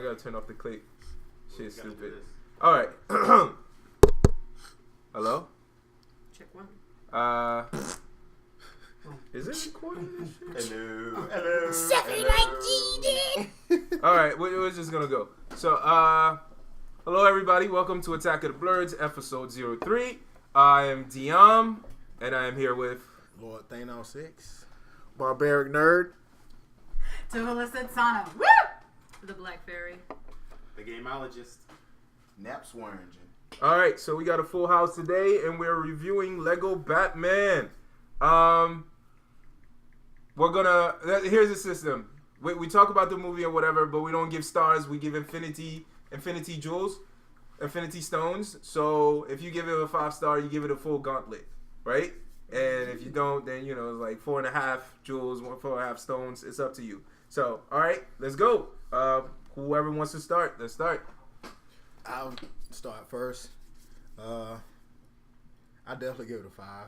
gotta turn off the click. Shit's stupid. All right. Hello? Check one. Is it recording this shit? Hello. Stephanie like G did. All right, we're just gonna go. So, hello everybody. Welcome to Attack of the Blerds, episode 03. I am Diam, and I am here with Lord Thanos 6. Barbaric Nerd. Tuvalis Sana. Woo! The Black Fairy. The Gameologist. Nap Swearingen. All right, so we got a full house today, and we're reviewing Lego Batman. We're gonna. Here's the system. We talk about the movie or whatever, but we don't give stars. We give infinity jewels, infinity stones. So if you give it a 5-star, you give it a full gauntlet, right? And if you don't, then it's like 4.5 jewels, 4.5 stones. It's up to you. So all right, let's go. Whoever wants to start, let's start. I'll start first. I definitely give it a 5.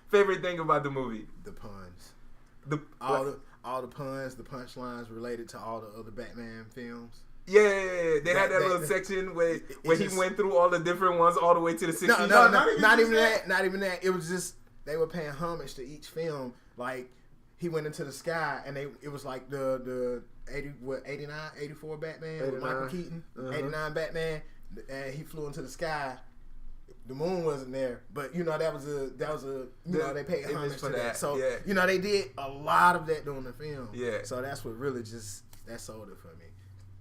Favorite thing about the movie? The puns. All the puns, the punchlines related to all the other Batman films. Yeah. They had that little section where he went through all the different ones all the way to the 60s. No, not even that. It was just they were paying homage to each film. Like he went into the sky, and it was like the 84 Batman with Michael Keaton, 89 Batman, and he flew into the sky. The moon wasn't there, but that was a they paid homage to that. So they did a lot of that during the film. Yeah. So that's what really that sold it for me.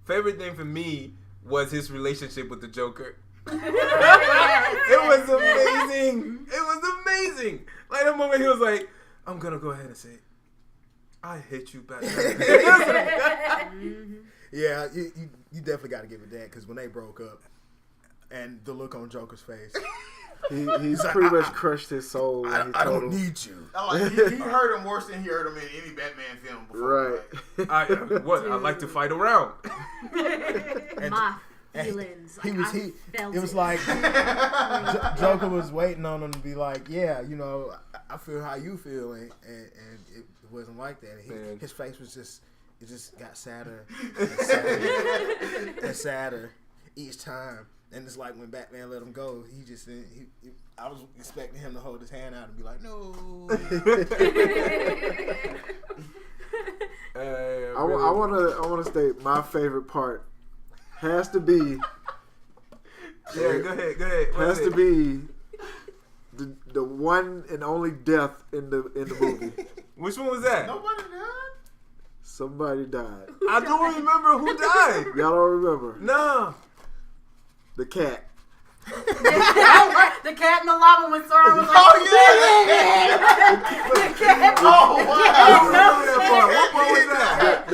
Favorite thing for me was his relationship with the Joker. It was amazing. Like the moment he was like, "I'm gonna go ahead and say, I hate you, Batman." Yeah, you definitely got to give it that because when they broke up. And the look on Joker's face. He's pretty much crushed his soul. I don't need you. He hurt him worse than he hurt him in any Batman film before. Right. I like to fight around. My feelings. It was like Joker was waiting on him to be like, yeah, I feel how you feel. And it wasn't like that. His face was just got sadder and sadder and sadder each time. And it's like when Batman let him go, I was expecting him to hold his hand out and be like, no. I want to state my favorite part has to be. Yeah, go ahead. Has to be the one and only death in the movie. Which one was that? Nobody died. Somebody died. I don't remember who died. Y'all don't remember? No. The cat. The cat in the lava when Sora was like, Oh, yeah! The cat. Oh, wow! I don't remember that part. What part was that?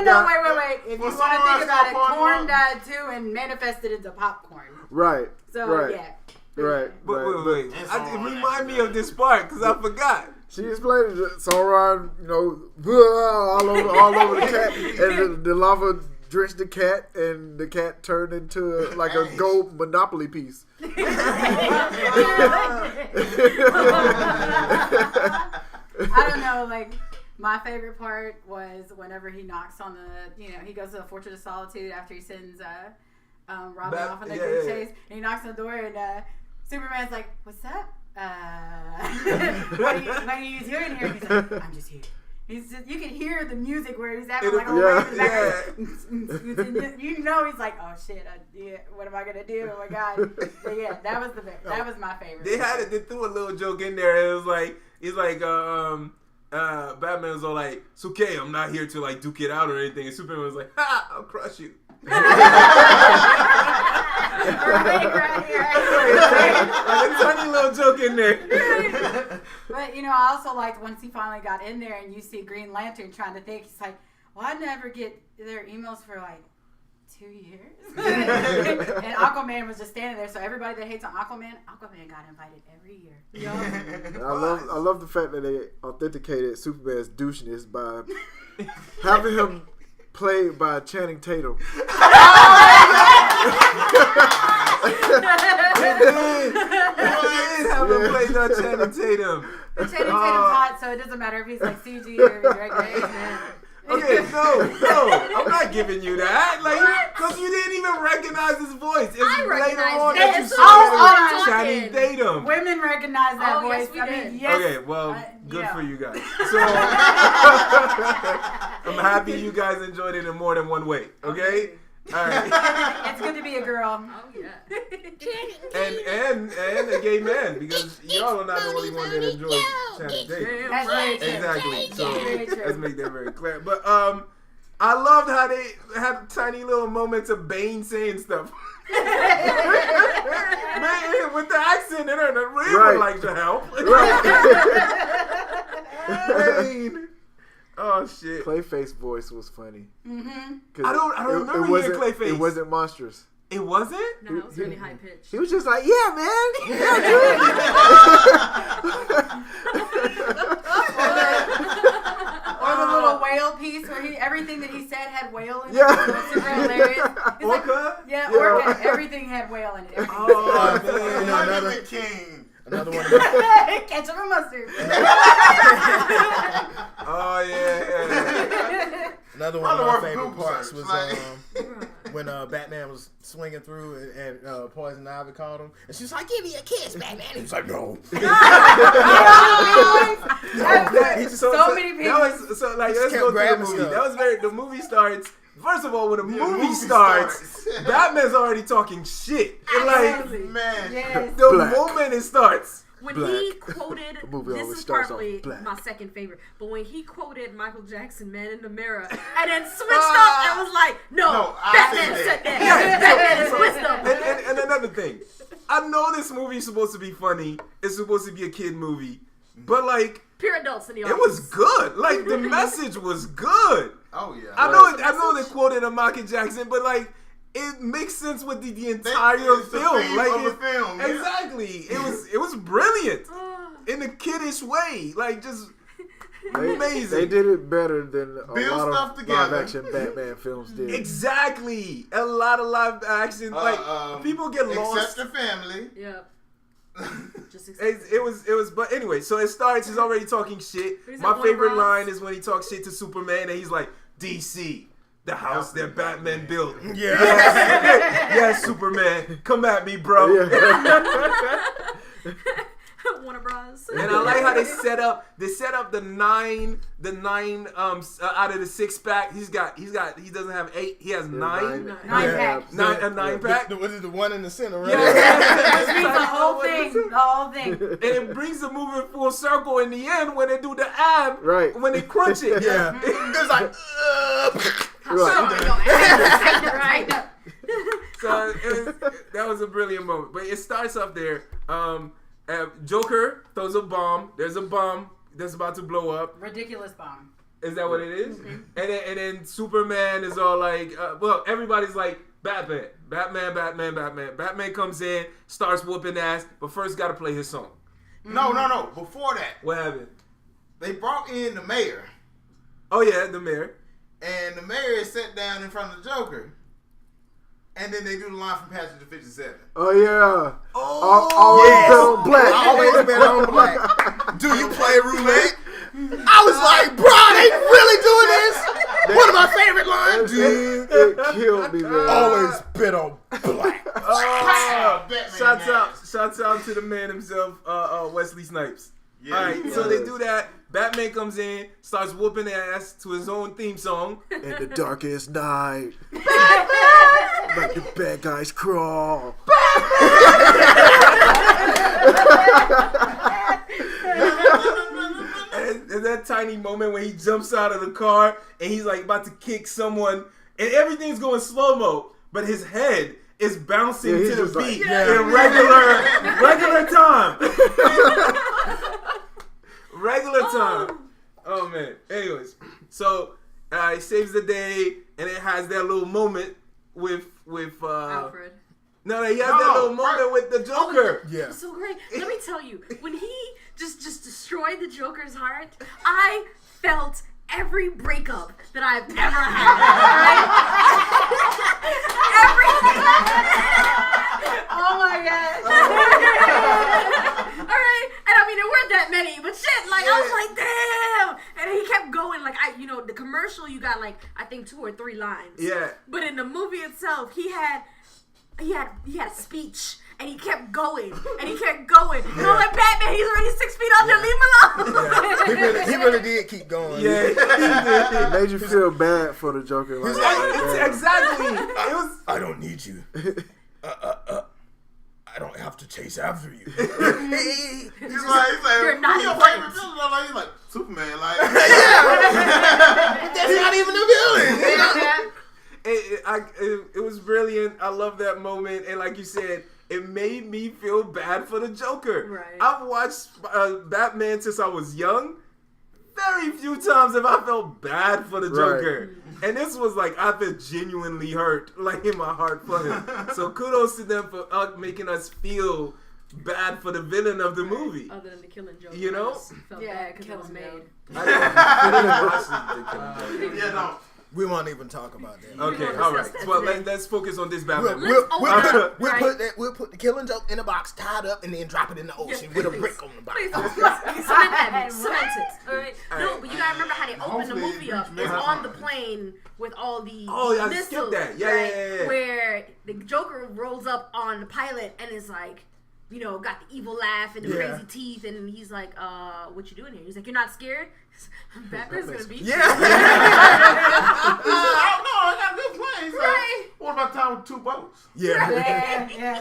No, wait. If you want to think about it, corn died too and manifested into popcorn. Right. So, right. yeah. Right. Wait. Remind me of this part because I forgot. She explained it. Sauron, all over the cat, and the lava drenched the cat, and the cat turned into like a gold Monopoly piece. I don't know, like my favorite part was whenever he knocks on the, he goes to the Fortress of Solitude after he sends Robin off on the Greek chase, and he knocks on the door, and Superman's like, "What's up? What are you doing here?" And he's like, "I'm just here." You can hear the music where he's at, like, he's like, "Oh shit, what am I gonna do? Oh my god!" But yeah, that was my favorite. They threw a little joke in there. It was like, Batman was all like, "It's okay, I'm not here to like duke it out or anything," and Superman was like, "Ha, I'll crush you." Like a tiny little joke in there. But I also liked once he finally got in there and you see Green Lantern trying to think, he's like, "Well, I never get their emails for like 2 years." And Aquaman was just standing there, so everybody that hates on Aquaman got invited every year. I love the fact that they authenticated Superman's douchiness by having him played by Channing Tatum. They did have him play that Channing Tatum. Channing Tatum's hot, so it doesn't matter if he's like CG or if he's regular. Okay, no, I'm not giving you that. Like, because you didn't even recognize his voice. It's I later recognized on it. that you It's saw all Channing talking. Tatum. Women recognize that Oh, voice. yes, we I did. mean, yes. Okay, well, good yeah. for you guys. So, I'm happy you guys enjoyed it in more than one way. Okay? All right. It's good to be a girl. Oh yeah. And a gay man, because y'all are not the only one that enjoys Channing Tatum. That's very true. Exactly. So Very true. let's make that very clear. But I loved how they had tiny little moments of Bane saying stuff. Man, with the accent in her, the real Right. would like to help. Bane. Oh shit. Clayface voice was funny. Mm-hmm. I don't remember hearing Clayface. It wasn't monstrous. It wasn't? No, it was really high pitched. He was just like, yeah, man. Yeah, Or the little whale piece where everything that he said had whale in it. Yeah. It was super hilarious. It's like, Orca? yeah, Yeah. Orca. Everything had whale in it. Everything. Oh man. Another King. Another one. Ketchup and mustard. Oh yeah. Another one of my Other favorite group parts search, was like- when Batman was swinging through and Poison Ivy called him, and she was like, "Give me a kiss, Batman." He was like, "No." So many people. That was so like Just let's kept go through the grabbing movie. stuff. That was the movie starts. First of all, when the movie movie starts, starts. Batman's already talking shit. And like Absolutely. Man. Yes. the Black. moment it starts. When Black. he quoted, The movie this always is starts probably off black. my second favorite, but when he quoted Michael Jackson, "Man in the Mirror," and then switched up and was like, No, I Batman said said that. that. Batman is wisdom. And another thing, I know this movie is supposed to be funny. It's supposed to be a kid movie, but like Pure adults in the it audience. was good. Like the message was good. Oh yeah. I know they quoted a Michael Jackson, but like it makes sense with the entire It's the film. theme Like of the it- film, yeah. exactly. It was brilliant in a kiddish way. Like just amazing. They did it better than a Build lot stuff of together. live action Batman films did. Exactly. A lot of live action. Like people get lost. Except the family. Yeah. Just It was, but anyway, so it starts, he's already talking shit. He's My at favorite Warner Bros. line is when he talks shit to Superman and he's like, DC, the house that Batman built. Yeah. Yes, Superman, come at me, bro. Warner Bros. And I like how they set up the nine out of the 6-pack. He doesn't have 8, he has 9. Nine Yeah. pack. A 9-pack. What is the one in the center, right? This means the whole thing. The whole thing. And it brings the movie full circle in the end when they do the ab, Right. when they crunch it. Yeah. It's like, Right. so that was a brilliant moment. But it starts up there. Joker throws a bomb. There's a bomb that's about to blow up. Ridiculous bomb. Is that what it is? And then Superman is all like, well, everybody's like, Batman. Batman comes in, starts whooping ass, but first got to play his song. No. Before that, What happened? they brought in the mayor, Oh yeah, the mayor. and the mayor is sat down in front of the Joker, and then they do the line from Passenger 57. Oh yeah. Oh, Always yes. bet on black. I always been on black. Do you play roulette? I was like, bro, they really doing this? One of my favorite lines. It killed me, man. Always bet on black. Oh, Batman shouts out to the man himself, Wesley Snipes. Yeah, All right, he so was. they do that. Batman comes in, starts whooping ass to his own theme song. In the darkest night. Like the bad guys crawl. And that tiny moment when he jumps out of the car and he's like about to kick someone, and everything's going slow mo, but his head is bouncing Yeah, he's to the just like, beat yeah. in regular time. Regular time. Oh man. Anyways, so he saves the day, and it has that little moment with Alfred. No, he has that little moment with the Joker. Yeah. So great. Let me tell you, when he just destroyed the Joker's heart, I felt every breakup that I've ever had. Oh my god. All right, and I mean there weren't that many, but shit, like I was like, damn, and he kept going, like the commercial you think 2 or 3 lines. Yeah. But in the movie itself, he had a speech. And he kept going, and he kept going. You know, like Batman, he's already 6 feet under. Leave him alone. He really did keep going. Yeah, he did. It made you feel bad for the Joker. Like, Exactly. It was. I don't need you. I don't have to chase after you. He's like, You're not your important. favorite villain? He's like, Superman, like. That's not even a villain. It was brilliant. I love that moment, and like you said, it made me feel bad for the Joker. Right. I've watched Batman since I was young. Very few times have I felt bad for the Joker. Right. And this was like, I felt genuinely hurt, like in my heart for him. So kudos to them for making us feel bad for the villain of the movie. Other than the Killing Joke. You know? I just felt bad because it was made. Yeah, no. We won't even talk about that. Okay, all right. Well, let's focus on this Batman. We'll put the Killing Joke in a box, tied up, and then drop it in the ocean with a brick on the box. Please, cement that. Cement it. All right. No, but you gotta remember how they opened the movie up. It's on the plane with all the I missiles. skipped that. Yeah, right? yeah. Where the Joker rolls up on the pilot and is like, you know, got the evil laugh and the crazy teeth, and he's like, what you doing here? He's like, you're not scared? Batman's gonna beat you. I got good plans. Right. What about the time with 2 boats? Yeah.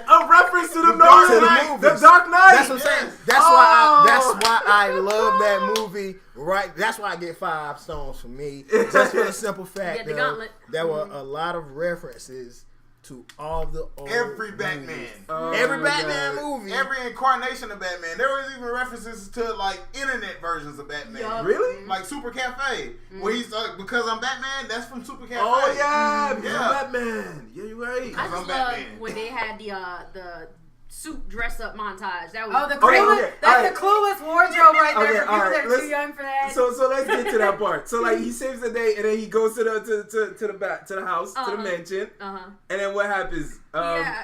A reference to the Knight. The Dark Knight. That's what I'm saying. That's why I love that movie. Right. That's why I get 5 stones for me. Just for the simple fact that there were a lot of references to all the old every Batman. Every Batman movie. Every incarnation of Batman. There was even references to like internet versions of Batman. Yup. Really? Like Super Cafe. Where he's like, because I'm Batman, that's from Super Cafe. Oh yeah, Yeah. Batman. Yeah, you're right. I just I'm love Batman. when they had the suit dress up montage. That was The clueless, okay. that's the clueless wardrobe right there. Okay, For people alright, that are too young for that. So let's get to that part. So like he saves the day, and then he goes to the house, to the mansion, and then what happens?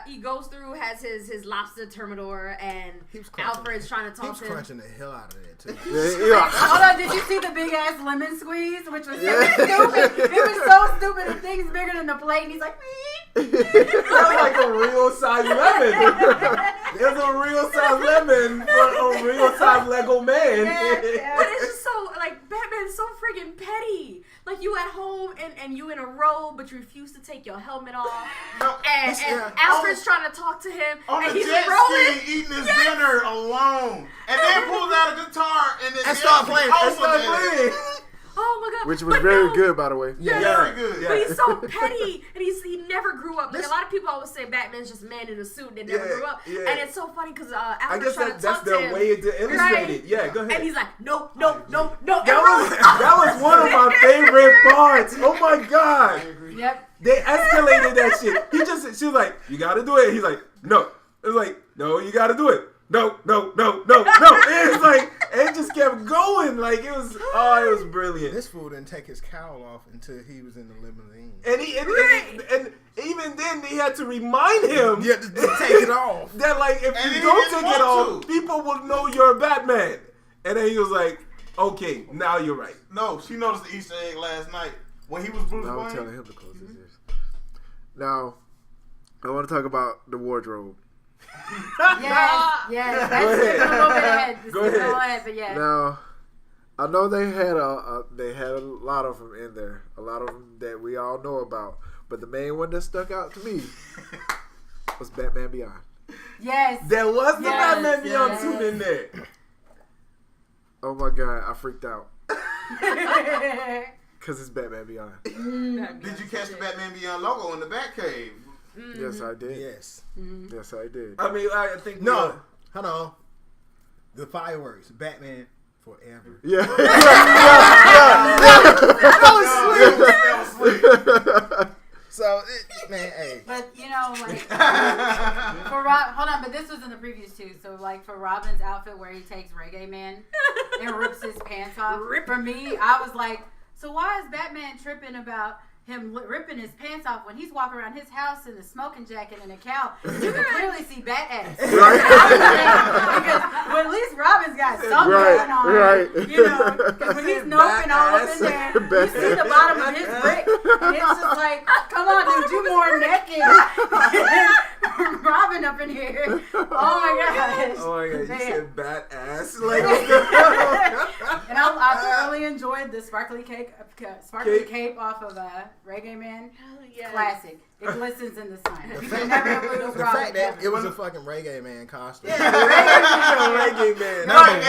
He goes through, has his lobster thermidor, and Alfred's trying to talk to him. crunching the hell out of that too. Hold on, did you see the big ass lemon squeeze, which was so stupid? It was so stupid. The thing's bigger than the plate, and he's like, That was like a real size lemon. There's a real size lemon for a real size Lego man. But it's just so, like, Batman's so freaking petty. Like, you at home and you in a robe, but you refuse to take your helmet off. And Alfred's trying to talk to him, On and the he's jet rolling. ski eating his dinner alone. And then pulls out a guitar and start playing. Oh my god. Which was very good, by the way. Very good. But he's so petty, and he never grew up. Like, a lot of people always say Batman's just a man in a suit that never grew up. Yeah. And it's so funny because I Alfred's guess trying to that's talk to their him. way to illustrate it. Yeah, go ahead. And he's like, no. That was one of my favorite parts. Oh my god. yep. They escalated that shit. She was like, you gotta do it. He's like, no. It was like, no, you gotta do it. No. It's like, it just kept going. Like, it was brilliant. This fool didn't take his cowl off until he was in the limousine. And even then, they had to remind him. You had to take it off. That, like, if And you he don't didn't take it want off, to. people will know you're Batman. And then he was like, okay, now you're right. No, she noticed the Easter egg last night when he was Bruce I was Wayne. telling him to close his ears. Now, I want to talk about the wardrobe. Yes. That's skipping a little bit ahead. Go ahead. But yeah. Now, I know they had a lot of them in there, a lot of them that we all know about. But the main one that stuck out to me was Batman Beyond. Yes. There was the Batman Beyond yes. suit in there. Oh my god, I freaked out because it's Batman Beyond. Did you catch the Batman Beyond logo in the Batcave? Yes, I did. Yes. Yes, I did. I mean, I think No. Hold on. The fireworks. Batman forever. Yeah. So, man, hey. But you know, like for hold on, but this was in the previews too. So like for Robin's outfit where he takes Reggae Man and rips his pants off. For me, I was like, so why is Batman tripping about him ripping his pants off when he's walking around his house in a smoking jacket and a cowl. You can clearly see bat ass. Because well, at least Robin's got something going on. Right. You know, because when he's noping all up in there, you see the bottom of his brick. And it's just like, come on, dude, you more naked. Robin up in here. Oh my gosh. Oh my god, you said bat ass. Like, and I really enjoyed the sparkly cape off of Reggae Man. Hell yeah. Classic. It glistens in the sun. You fact- can never lose The Robin. fact that it was a fucking Reggae Man costume. Reggae Man. Number and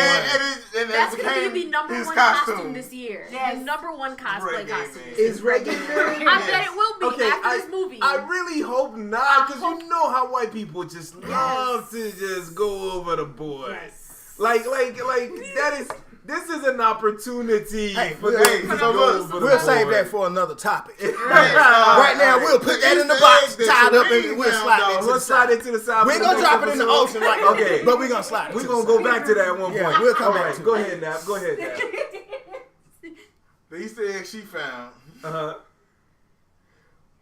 it That's going to became be the number his one costume this year. Yes. The number one cosplay Reggae costume. Man. Is Reggae Man? I bet it will be Okay, after this movie. I really hope not, because you know how white people just love to just go over the board. Yes. Like that is. This is an opportunity Hey, for we'll, them to go over the we'll save board. that for another topic. Right now, we'll put that in the box, tied up, and we'll slide it. We'll slide it to the side. We ain't gonna drop it in the ocean right now. Okay. But we're gonna slide it. We're to gonna the go back to that at one point. Yeah, we'll come All back right, to go it. ahead, Nap. Go ahead, Nap. The Easter egg she found Uh-huh.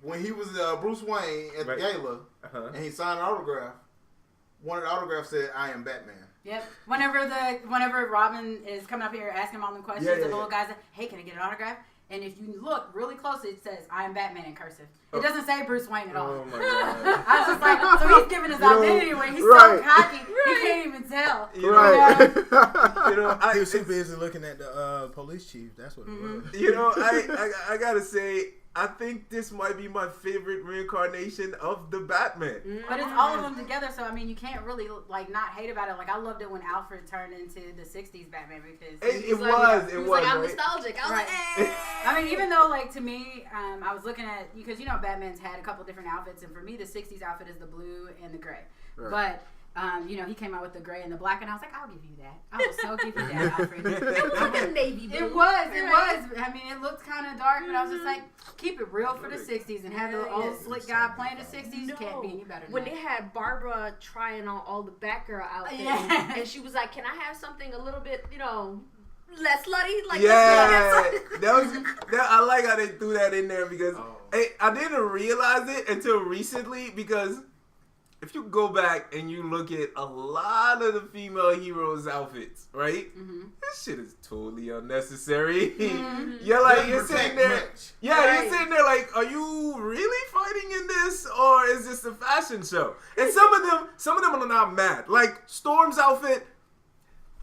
when he was Bruce Wayne at the Right. gala Uh-huh. and he signed an autograph. One of the autographs said, "I am Batman." Yep. Whenever Robin is coming up here asking all them questions, Yeah, the yeah, little yeah. guy's like, "Hey, can I get an autograph?" And if you look really closely, it says, "I am Batman" in cursive. It Oh. doesn't say Bruce Wayne at all. Oh my god. I was just like, so he's giving his You know, identity away. He's right. so cocky, he can't even tell. You know, Right. you know, He was too busy looking at the police chief. That's what it was. You know, I gotta say, I think this might be my favorite reincarnation of the Batman. But it's all of them together, so I mean, you can't really like not hate about it. Like I loved it when Alfred turned into the '60s Batman because It He was, like, I'm right? nostalgic. I was Right. like, eh. I mean, even though, like, to me, I was looking at, because, you know, Batman's had a couple different outfits, and for me, the 60s outfit is the blue and the gray. Right. But, you know, he came out with the gray and the black, and I was like, I'll give you that. I will so give you that, Alfred. It was like a navy blue. It was. Right. I mean, it looked kind of dark, but I was just like, keep it real for the 60s and have the old Yes. slick guy playing the 60s. No. Can't be any better than When that. they had Barbara trying on all the Batgirl outfits, Yeah. and she was like, "Can I have something a little bit, you know, less slutty?" Like, Yeah, I like how they threw that in there because I didn't realize it until recently because if you go back and you look at a lot of the female heroes' outfits, right? This shit is totally unnecessary. You're like, you're sitting there. Yeah, Right. you're sitting there like, are you really fighting in this, or is this a fashion show? And some of them are not mad. Like Storm's outfit.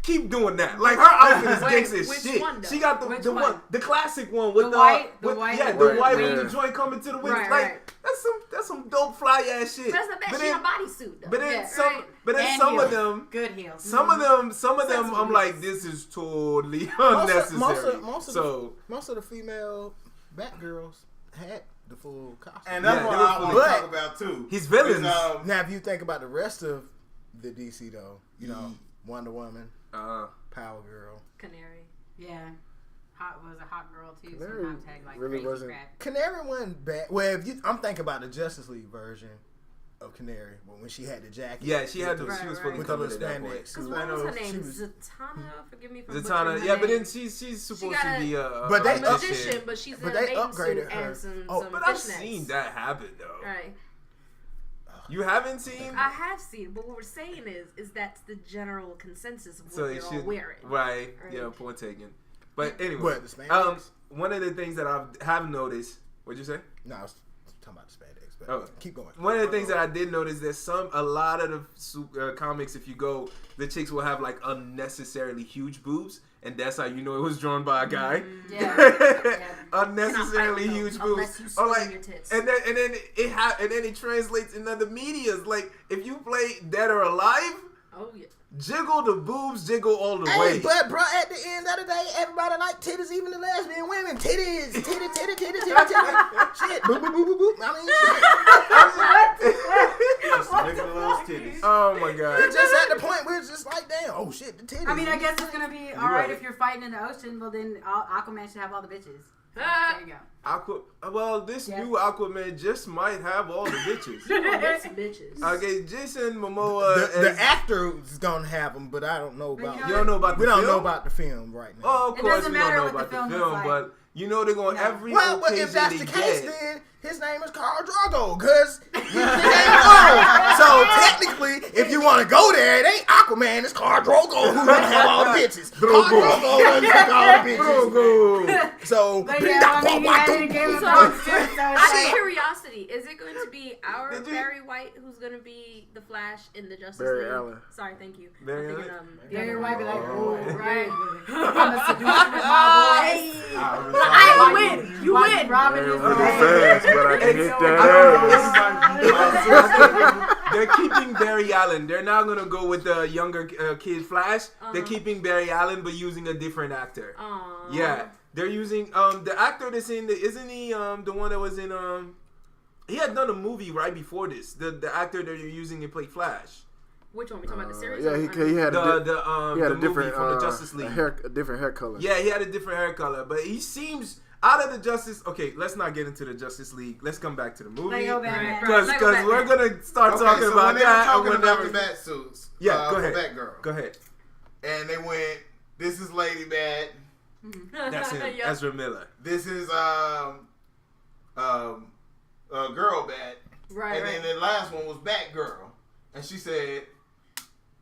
Keep doing that. Like her outfit is Wait, gangsta as which shit. one, though? She got Which the one? the classic one with The white with one the with- joint coming to the window. Right, like right. that's some dope fly ass shit. That's the best. But She in then, a bodysuit, though. but then Yeah, some, right. but then And some of heels. them, Good heels. some of them, I'm like, this is totally unnecessary. Most of the female Batgirls had the full costume. And that's Yeah, what they were I want full. to talk about too. His villains. Is, Now, if you think about the rest of the DC, though, you know, Wonder Woman, Power Girl, Canary. Yeah. Hot was a hot girl, too. Canary Sometimes had, like, really crazy wasn't- crap. Canary wasn't bad. Well, I'm thinking about the Justice League version of Canary, when she had the jacket. Yeah, she had the Right, she was right. fully with the covered little at that point. spandex. Because suit. what was her She name? was- Zatanna? Forgive me for Zatanna, butchering her yeah, but name. then she's supposed got to be a But they a up- magician, but she's in but a they bathing upgraded suit her. and some But I've fishnets. seen that happen though. Right. You haven't seen? I have seen, but what we're saying is that's the general consensus of what So they're it all should wearing. right. Right. Yeah, point taken. But anyway, What, the spandex? one of the things that I have noticed. What'd you say? No, I was talking about the spandex, but Oh. keep going. One of the things that I did notice that a lot of the comics, if you go, the chicks will have like unnecessarily huge boobs, and that's how you know it was drawn by a guy. Yeah. Unnecessarily Cannot fight huge those boobs. unless you Or swing like, your tits. and then it translates in other medias. Like if you play Dead or Alive, Oh yeah. jiggle the boobs, jiggle all the Hey, way. but bro, at the end of the day, everybody like titties, even the lesbian women. Titties, titty. Shit, boop, boop, boop, boop, boop. I mean, shit. Look at those titties. Oh my god. It's just at the point where it's just like, damn, oh shit, the titties. I mean, I guess it's gonna be all right. right if you're fighting in the ocean. Well, then Aquaman should have all the bitches. So, Ah. there you go. Well, this Yeah. new Aquaman just might have all the bitches. You gonna get some bitches. Okay, Jason Momoa. the as- actor is gonna have them, but I don't know But about. you You don't know about the we don't film? know about the film right now. Oh, of It course doesn't we don't matter know what the about the film film, looks like. but You know they're going every Well, but occasion if that's they the case, get. then his name is Khal Drogo, because he ain't wrong. So technically, if you want to go there, it ain't Aquaman, it's Khal Drogo who's gonna have all the bitches. Khal Drogo doesn't take all the bitches. So, But yeah, I mean, he had it in Game of Thrones too, so Out it's of like, curiosity, is it going to be our Did you- Barry White who's going to be the Flash in the Justice Barry League? Allen. Sorry, thank you. Barry I'm thinking, Allen? Barry White be like, oh, Right. I'm a seducer with my voice. You win. You Watch win. Robin is Pretty fast, but I can hit that ass. They're keeping Barry Allen. They're not gonna go with the younger kid Flash. They're keeping Barry Allen, but using a different actor. Aww. Yeah, they're using the actor that's in isn't he the one that was in he had done a movie right before this. The actor that you're using to play Flash. Which one? We talking about the series? Yeah, or- he had The a movie different from the Justice League. a different hair color. Yeah, he had a different hair color, but he seems out of the Justice. Okay, let's not get into the Justice League. Let's come back to the movie Lego Batman. because Lego we're Batman. gonna start talking so about when they were that. talking and about whenever- the bat suits. Yeah, go ahead. For Batgirl. Go ahead. And they went, this is Lady Bat. That's him, Yep. Ezra Miller. This is Girl Bat. Right, And right. then the last one was Batgirl. And she said,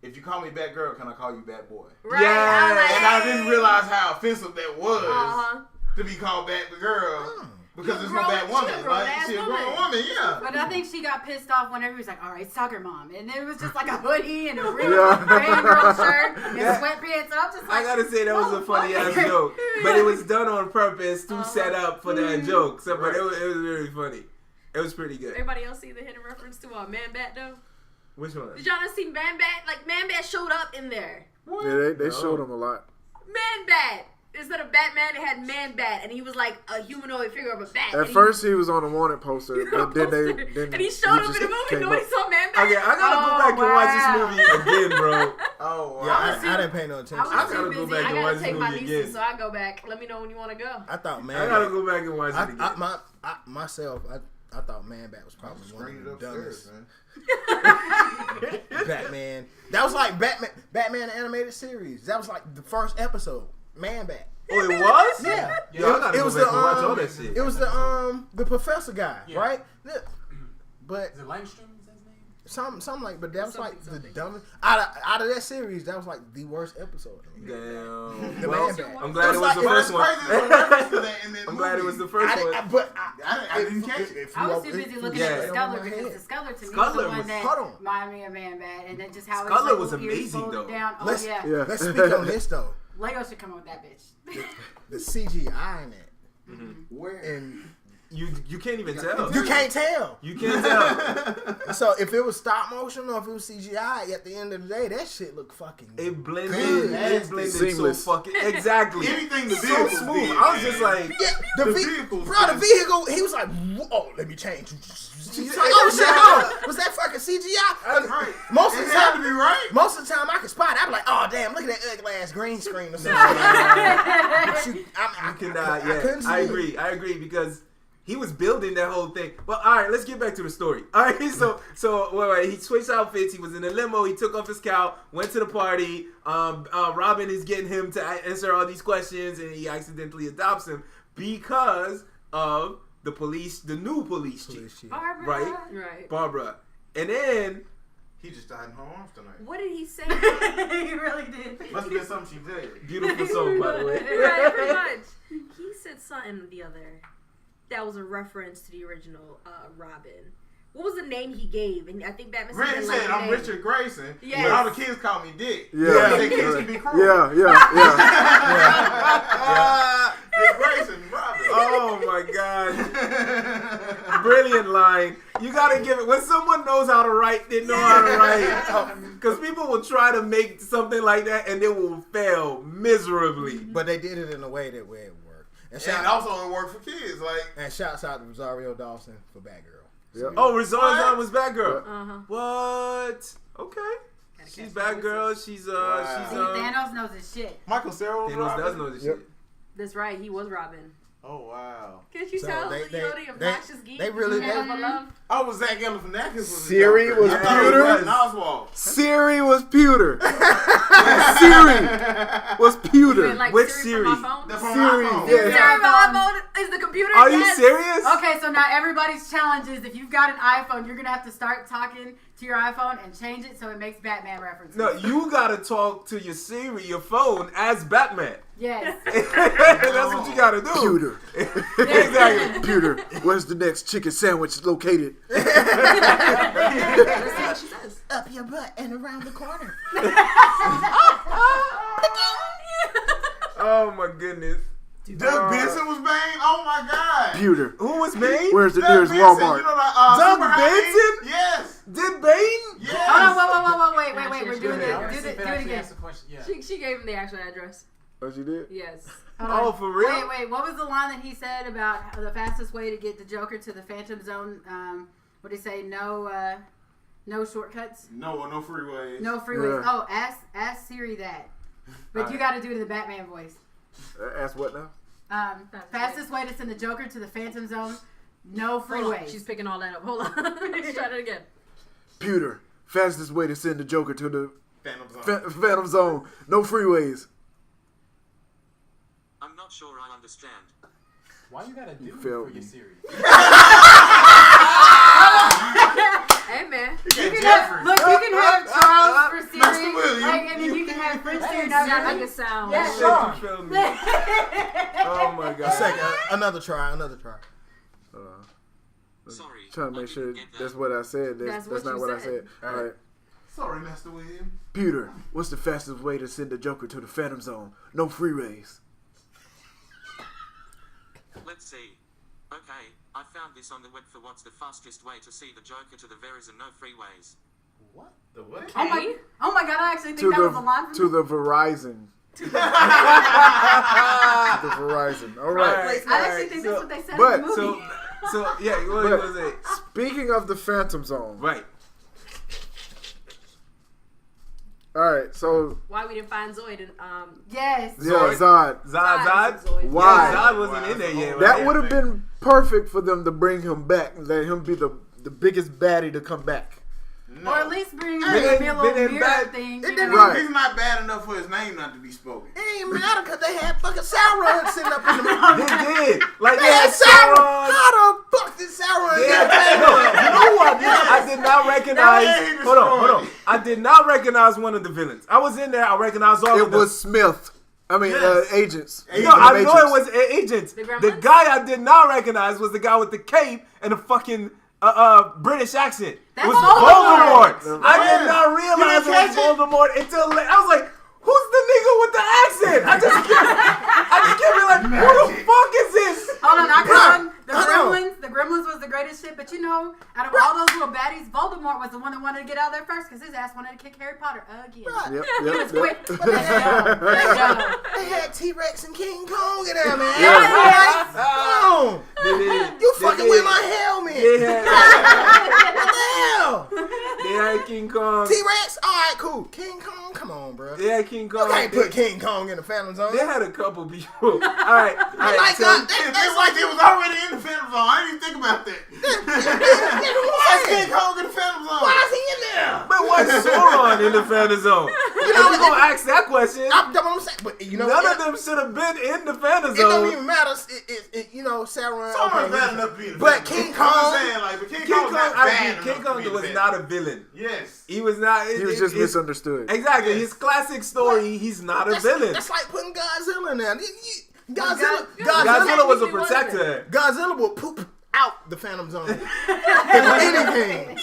if you call me Batgirl, can I call you Batboy? Right. Yeah, I was like, And I didn't realize how offensive that was Uh-huh. to be called Batgirl. Because there's no Grown- she a Batwoman. grown-ass She a grown woman. woman, yeah. But I think she got pissed off whenever he was like, all right, soccer mom. And it was just like a hoodie and a real Yeah. girl shirt and Yeah. sweatpants. And I'm just like, I gotta say that was a funny ass motherfucker. joke, but it was done on purpose to set up for that joke. So, but Right. it was really funny. It was pretty good. Everybody else see the hidden reference to Man Bat though? Which one? Did y'all not see Man Bat? Like Man Bat showed up in there. Yeah, they showed him a lot. Man Bat. Instead of Batman, it had Man Bat, and he was like a humanoid figure of a bat. At first, he was on a wanted poster, but then and he showed up in the movie. came Nobody up. saw Man Bat. Okay, I gotta go back and watch this movie again, bro. Oh, wow. Yeah, I didn't pay no attention. I was I too gotta go busy. back I and gotta watch this take my movie nieces, again. so I go back. Let me know when you want to go. I thought Man I gotta Bat. go back and watch it again. I thought Man Bat was probably one Bring it of the upstairs, dumbest man. Batman. That was like Batman the animated series. That was like the first episode. Man Bat. Oh, it was? Yeah. Yo, I gotta it go was back the and watch all that shit. It was the professor guy, right? Yeah. But Is it Langstrom? Is that his name? something like, but that was like Something. the dumbest out of that series. That was like the worst episode. Damn. The Well, Man Bat. I'm glad it was like- the But first it's one. crazy there's a reference to that in that I'm glad it was the movie. first one. I didn't catch it. I was too busy looking Yeah. at the Sculler because the Sculler to me was Sculler the one was- that hold on. reminded me of Man Bat, and then just how Sculler it's was like ears amazing, folded though. down. Oh Let's- yeah. Yeah. Let's speak on this though. Lego should come up with that bitch. The CGI in it, Where? and You can't even tell. you can't tell. You can't tell. So if it was stop motion or if it was CGI, at the end of the day, that shit looked fucking. It blended. Good. It blended Seamless. so fucking exactly. Anything the So vehicles smooth. did, I was man. just like, Yeah, The the vehicles, bro, the man. vehicle. He was like, "Oh, let me change." He's like, "Oh shit, hold on. Was that fucking CGI?" Right. Most of It the had time, to be right. most of the time I can spot it. I be like, "Oh damn, look at that ugly ass green screen or something." But I cannot. I couldn't see I it. agree. I agree because he was building that whole thing. But all right, let's get back to the story. All right, so wait, he switched outfits. He was in a limo. He took off his cowl, went to the party. Robin is getting him to answer all these questions, and he accidentally adopts him because of the new police chief, Barbara. right? Right. Barbara, and then He just died in her arms tonight. What did he say? he really did. Must have been something she did. beautiful song, by the way. Right, pretty much. He said something the other that was a reference to the original Robin. What was the name he gave? And I think Batman Randy said, said, "I'm Richard Grayson." Yes. But all the kids call me Dick. Yeah. They kids can be cruel. Yeah. Dick Grayson, Robin. Oh my God. Brilliant line. You gotta give it when someone knows how to write, they know how to write. Because people will try to make something like that and they will fail miserably. But they did it in a way that where it worked. And And also it worked for kids. Like, and shouts out to Rosario Dawson for Batgirl. Yeah. Oh, Rosario was Batgirl. Uh-huh. What? Okay. She's Batgirl. She's See, Wow. Thanos knows his shit. Michael Cera was Thanos Robin. does know this Yep. shit. That's right. He was Robin. Oh, wow. Can't you So tell they- the obnoxious geek? they really- Hell of a love. Oh, was Zach Galifianakis was Siri the Joker. was I thought it Pewter? Patton Oswalt. Siri was Pewter. Siri was Pewter. Like Which Siri? From Siri? my phone? From Siri, iPhone. yeah. Siri from my phone is the computer. Are you Yes. serious? Okay, so now everybody's challenge is if you've got an iPhone, you're gonna have to start talking to your iPhone and change it so it makes Batman references. No, you gotta talk to your Siri, your phone, as Batman. Yes. That's what you gotta do. Pewter. Exactly. Pewter. Where's the next chicken sandwich located? Let's see what she says. Up your butt and around the corner. Oh my goodness. Doug Benson was Bane? Oh my God. Pewter. Who was Bane? Where's the Doug nearest Benson, Walmart? You know that, Doug Super High Benson? Bane? Yes. Did Bane? Yes. Hold on, wait, we're doing I it. wanna Do see it if it actually again. asks a question. Yeah. She gave him the actual address. Oh, she did? Yes. Hold Oh, on. for real? Wait, what was the line that he said about the fastest way to get the Joker to the Phantom Zone? What did he say? No shortcuts? No freeways. No freeways. Yeah. Oh, ask Siri that. But you gotta do it in the Batman voice. Ask what now? Fastest way to send the Joker to the Phantom Zone? No Hold on. freeways. She's picking all that up. Hold on. Let's try that again. Pewter. Fastest way to send the Joker to the Phantom Zone. Phantom Zone. No freeways. I'm not sure I understand. Why you gotta do it feel for me. your Siri? Hey, man. You can have Charles for Siri, Master William. like, and then you can have French Siri. That gotta make it sound. Yeah, Shit, sure. you feel me? Oh my god. Second, another try. Sorry. Trying to I make sure didn't get that. that's what I said. That's That's what not you what I said. said. All right. Sorry, Master William. Pewter. What's the fastest way to send the Joker to the Phantom Zone? No freeways. Let's see. Okay, I found this on the web for what's the fastest way to see the Joker to the Verizon no freeways. What? The what? Oh my god, I actually think To that was a line the from to the Verizon. To the Verizon. All right. I actually think that's what they said but- in the movie. So yeah, what But- was it? Speaking of the Phantom Zone. Right. All right. So Why we didn't find Zoid and Yes. yeah, Zod. Zod. Zod. Zoid. Why? Yeah, Zod wasn't in there yet. That right? would have been perfect for them to bring him back and let him be the biggest baddie to come back. No. Or at least bring But maybe then- a but little then mirror bad- thing. It you didn't know? Right. He's not bad enough for his name not to be spoken. It ain't matter because they had fucking Sauron sitting up in the They did. Like They they had had Sauron. Sauron. How the fuck did Sauron Yeah, get back? no, you know who I did not recognize. That ain't Hold destroyed. on. I did not recognize one of the villains. I was in there. I recognized all It of them. was Smith. I mean, Yes. agents. No, I know Matrix. it was agents. The The Gremlins? guy I did not recognize was the guy with the cape and the fucking British accent. That's It was Voldemort. Voldemort. I did not realize it was Voldemort until I was like, "Who's the nigga with the accent?" I just kept being like, "Who the fuck is this?" Hold on, I got one. The Hold on. Gremlins. The Gremlins was the greatest shit. But you know, out of all those little baddies, Voldemort was the one that wanted to get out there first because his ass wanted to kick Harry Potter again. Yep, He was yep, quick. yep. Let's go. Let's go. They had T-Rex and King Kong in there, man. Yes. Come on. They did. You They fucking did. with my helmet. They had, What the hell? they had King Kong. T-Rex? All right, cool. King Kong? Come on, bro. They had King Kong. You can't put King Kong in the Phantom Zone. They had a couple people. All right. like so, that. It's like it was already in the Phantom Zone. I didn't even think about that. Why is King Kong in the Phantom Zone? Why is he in there? but what's Sauron in the Phantom Zone? You know, know, gonna ask that question. That's what I'm saying. But you know, None of them should have been in the Phantom it don't Zone. even matter. You know, Sauron. Sauron's okay, bad enough to be in the But Phantom King Zone. I'm Kong- just saying, like, but King King Kong's Kong, not bad King enough to Kong be in was the not a villain. Yes. He was not. He was just misunderstood. Exactly. Yes. His classic story. He's not a villain. That's like putting Godzilla in there. Godzilla was a Technically protector. Godzilla will poop out the Phantom Zone. Anything.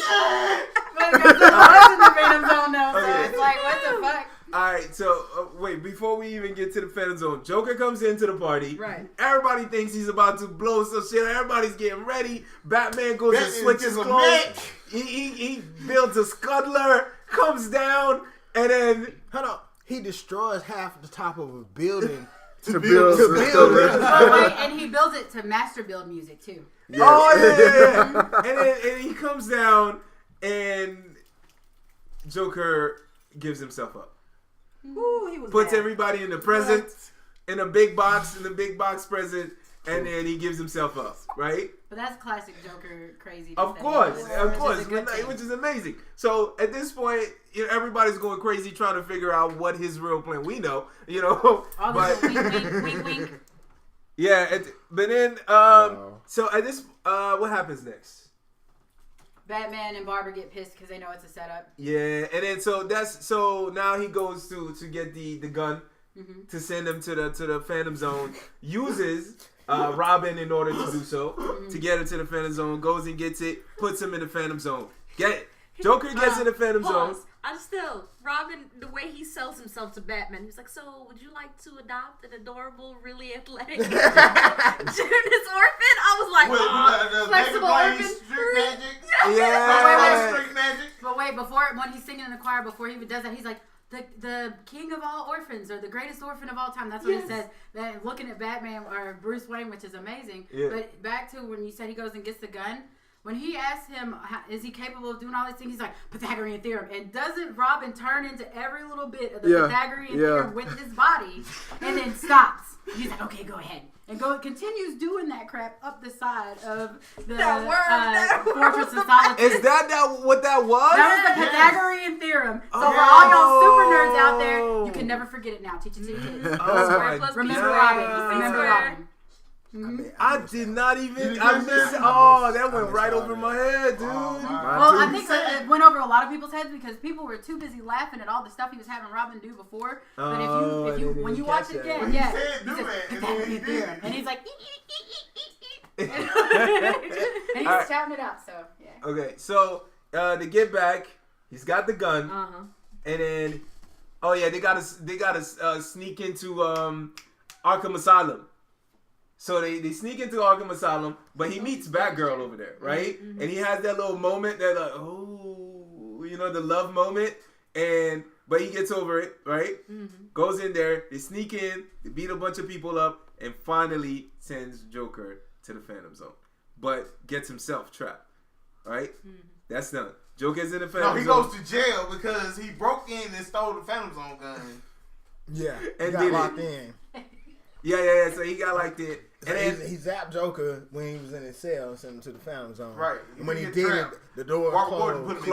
But Godzilla was in the Phantom Zone though, so Okay. it's like, what the fuck? All right, so wait, before we even get to the Phantom Zone, Joker comes into the party. Right. Everybody thinks he's about to blow some shit. Everybody's getting ready. Batman goes That and is switches just a clothes. mech. He builds a scuttler, comes down, and then Hold on. He destroys half the top of a building. To build to build it. Oh, wait, and he builds it to master build music too. Yes. oh yeah. And he comes down, and Joker gives himself up. Ooh, he was Puts bad. everybody in the present, in a big box present, and then he gives himself up, right? But that's classic Joker crazy. Of course, which which is amazing. So at this point, everybody's going crazy trying to figure out what his real plan. We know, All but wink, wink. yeah. But then, so at this, what happens next? Batman and Barbara get pissed because they know it's a setup. Yeah, and then so now he goes to get the gun to send him to the Phantom Zone. Uses Robin in order to do so to get him to the Phantom Zone. Goes and gets it, puts him in the Phantom Zone. Get it? Joker gets in the Phantom Zone. Robin, the way he sells himself to Batman, he's like, so would you like to adopt an adorable, really athletic this orphan? I was like, flexible orphan. Street magic. Yeah. Street magic. But wait, when he's singing in the choir, before he even does that, he's like, the king of all orphans, or the greatest orphan of all time. That's what he says. That looking at Batman or Bruce Wayne, which is amazing. Yeah. But back to when you said he goes and gets the gun. When he asked him, is he capable of doing all these things? He's like, Pythagorean theorem. And doesn't Robin turn into every little bit of the Pythagorean theorem with his body and then stops? He's like, okay, go ahead. And continues doing that crap up the side of the Fortress of Solitude. Is that what that was? That was the Pythagorean theorem. So for all y'all super nerds out there, you can never forget it now. Teach it to your kids. Remember Robin. I did not even. I missed. Oh, that went right over my head, dude. Well, I think it went over a lot of people's heads because people were too busy laughing at all the stuff he was having Robin do before. But if you when you watch it again, and he's like, and he's shouting it out. So yeah. Okay, so to get back, he's got the gun, and then they gotta sneak into Arkham Asylum. So they sneak into Arkham Asylum, but he meets Batgirl over there, right? And he has that little moment that the love moment, but he gets over it, right? Goes in there, they sneak in, they beat a bunch of people up, and finally sends Joker to the Phantom Zone, but gets himself trapped, right? That's done. Joker's in the Phantom Zone. He goes to jail because he broke in and stole the Phantom Zone gun. Yeah, and got locked in. Yeah. So he got like that. And then he zapped Joker when he was in his cell and sent him to the Phantom Zone. Right. And when he did it, the door closed.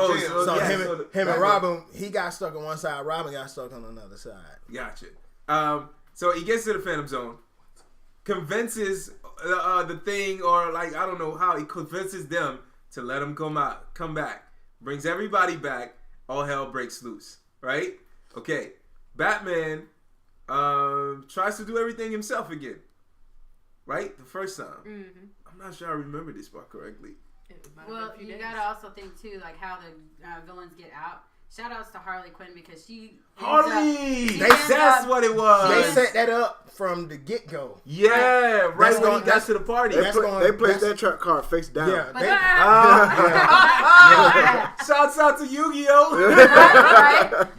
So him and Robin, he got stuck on one side. Robin got stuck on another side. Gotcha. So he gets to the Phantom Zone, convinces the thing, or like I don't know how, he convinces them to let him come back. Brings everybody back. All hell breaks loose. Right? Okay. Batman tries to do everything himself again. Right? The first time. I'm not sure I remember this part correctly. Well, you gotta also think too, like how the villains get out. Shout outs to Harley Quinn because that's what it was. They set that up from the get go. Yeah, right when he got to the party. They placed that trap card face down. Shouts out to Yu-Gi-Oh!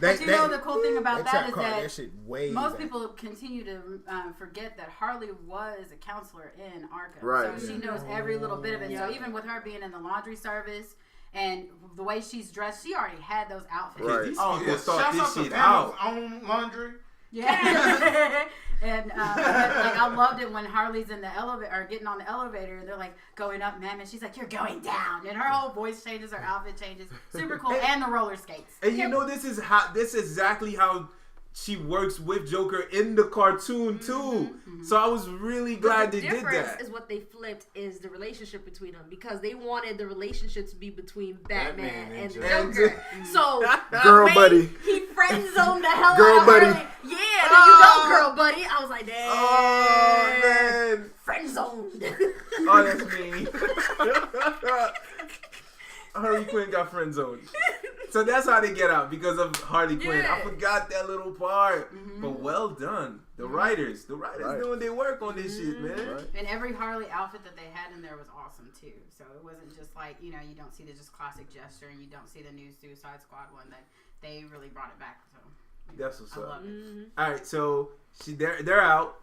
But the cool thing about that is that most people continue to forget that Harley was a counselor in Arkham. Right. So she knows every little bit of it. So even with her being in the laundry service, and the way she's dressed, she already had those outfits. Right. These people thought this shit out. On laundry. Yeah. And I loved it when Harley's in the elevator or getting on the elevator, and they're like going up, man, and she's like, "You're going down," and her whole voice changes, her outfit changes, super cool, and the roller skates. And this is exactly how she works with Joker in the cartoon too. So I was really glad they did that. The difference is what they flipped is the relationship between them, because they wanted the relationship to be between Batman and Joker. So girl buddy, he friend zoned the hell girl out of buddy. her. Yeah, there you go, girl buddy. I was like, damn. Oh man, friend zoned. Oh, that's me. Harley Quinn got friend zoned. So that's how they get out, because of Harley Quinn. I forgot that little part. But well done. The writers doing their work on this shit, man. Right. And every Harley outfit that they had in there was awesome too. So it wasn't just like, you don't see the just classic gesture, and you don't see the new Suicide Squad one. That they really brought it back. So that's what's up. I love it. All right, so they're out,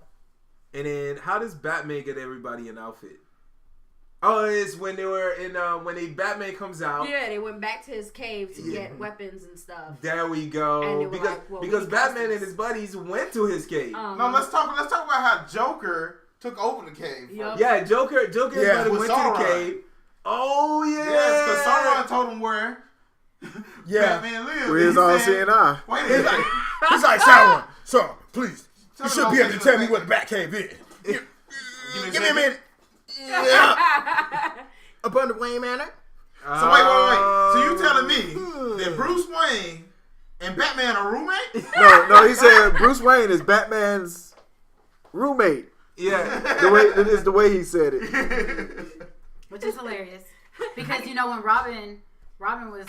and then how does Batman get everybody an outfit? Oh, it's when they were in when Batman comes out. Yeah, they went back to his cave to get weapons and stuff. There we go. Because Batman and his buddies went to his cave. No, let's talk about how Joker took over the cave. Yup. Yeah, Joker went to the Sauron. cave. Oh yeah. Yes, because Sauron told him where Batman lived. We was all seeing eye. Wait a minute. He's like, Sauron, sir, please. Tell You me should about be able to this tell me thing. where the Batcave is. Give me a second. minute. Yeah. Upon the Wayne Manor. So wait. So you telling me that Bruce Wayne and Batman are roommates? No, he said Bruce Wayne is Batman's roommate. Yeah. The way he said it. Which is hilarious. Because, you know, when Robin was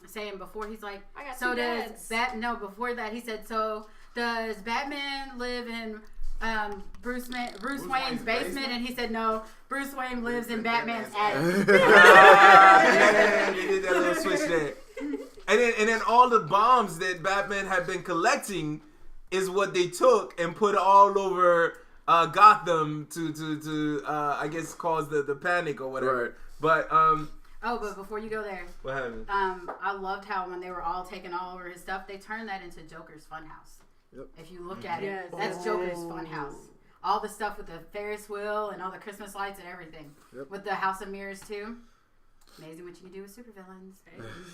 saying before, he's like, I got so two does dads. before that, he said, so does Batman live in Bruce Wayne's basement? And he said, no, Bruce Wayne lives in Batman's attic. Yeah, they did that little switch there. And then all the bombs that Batman had been collecting is what they took and put all over Gotham to I guess cause the panic or whatever. Right. But but before you go there, what happened? I loved how when they were all taking all over his stuff, they turned that into Joker's funhouse. Yep. If you look at Yes. it, that's Joker's funhouse. All the stuff with the Ferris wheel and all the Christmas lights and everything. Yep. With the House of Mirrors too. Amazing what you can do with supervillains.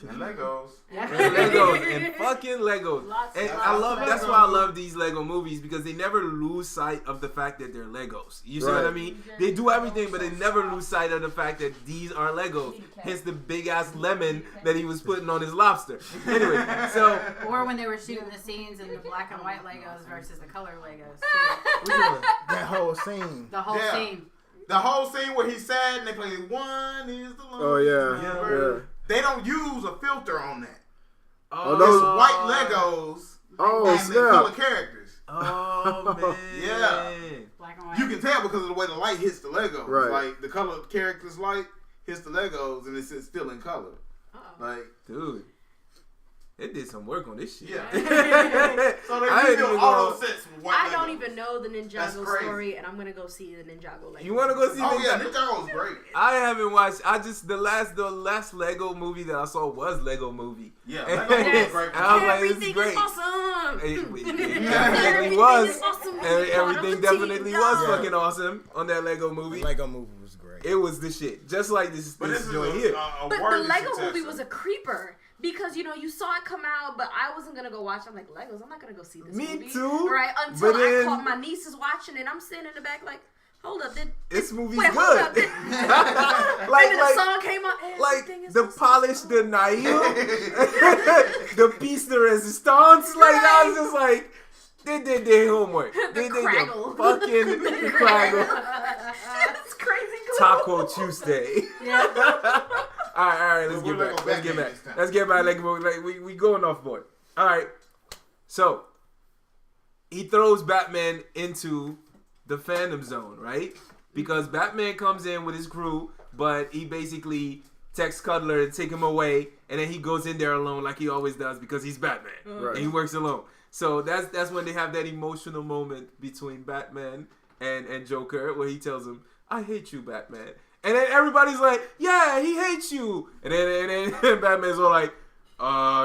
And Legos. Yeah. And Legos and fucking Legos. Lots And of I love Legos. that's why I love these Lego movies because they never lose sight of the fact that they're Legos. You see what I Right. mean? They do everything, but they never lose sight of the fact that these are Legos. Hence the big ass lemon that he was putting on his lobster. Anyway, so Or when they were shooting the scenes in the black and white Legos versus the color Legos too. That whole scene. The whole Yeah. scene. The whole scene where he's sad and they play One is the Lone. Oh yeah. Yeah. They don't use a filter on that. Oh, It's those- white Legos Oh and the color snap. characters. Oh man. Yeah. Black and white. You can tell because of the way the light hits the Legos. Right. Like the color characters' light hits the Legos and it's still in color. Uh-oh. Like Dude. It did some work on this shit. Yeah. so I they ain't rebuilt even all gonna- those sets with white I Legos. don't even know the That's Ninjago crazy. story, and I'm gonna go see the Ninjago. Like, You want to go see Oh Ninjago? yeah, Ninjago was great. I haven't watched. The last Lego movie that I saw was Lego Movie. Yeah, And Lego was great. I was like, this is everything great. is awesome. It definitely was. Is awesome. And Part of everything the definitely team, was dog. fucking awesome on that Lego The movie. Lego movie was great. It was the shit. Just like this But this is joint here. a But the worthy Lego successor. movie was a creeper because you saw it come out, but I wasn't gonna go watch. I'm like, Legos, I'm not gonna go see this Me movie. too, Right until but I then- caught my niece is watching it. I'm sitting in the back like, hold up, This movie's wait, good. hold up, like and then the song came on. Everything is the awesome. polish de Nail, the piece de resistance. Like I was just like, they did their homework. They did Craggle. the fucking Craggle. It's crazy cool. Taco Tuesday. Yeah. all right, let's But get we're back. Lego Let's get Batman back. this time. Let's get back. Like we going off board. All right. So he throws Batman into the Phantom Zone, right? Because Batman comes in with his crew, but he basically texts Cuddler to take him away, and then he goes in there alone like he always does because he's Batman Right. and he works alone. So that's when they have that emotional moment between Batman and Joker where he tells him, "I hate you, Batman." And then everybody's like, "Yeah, he hates you." And then Batman's all like,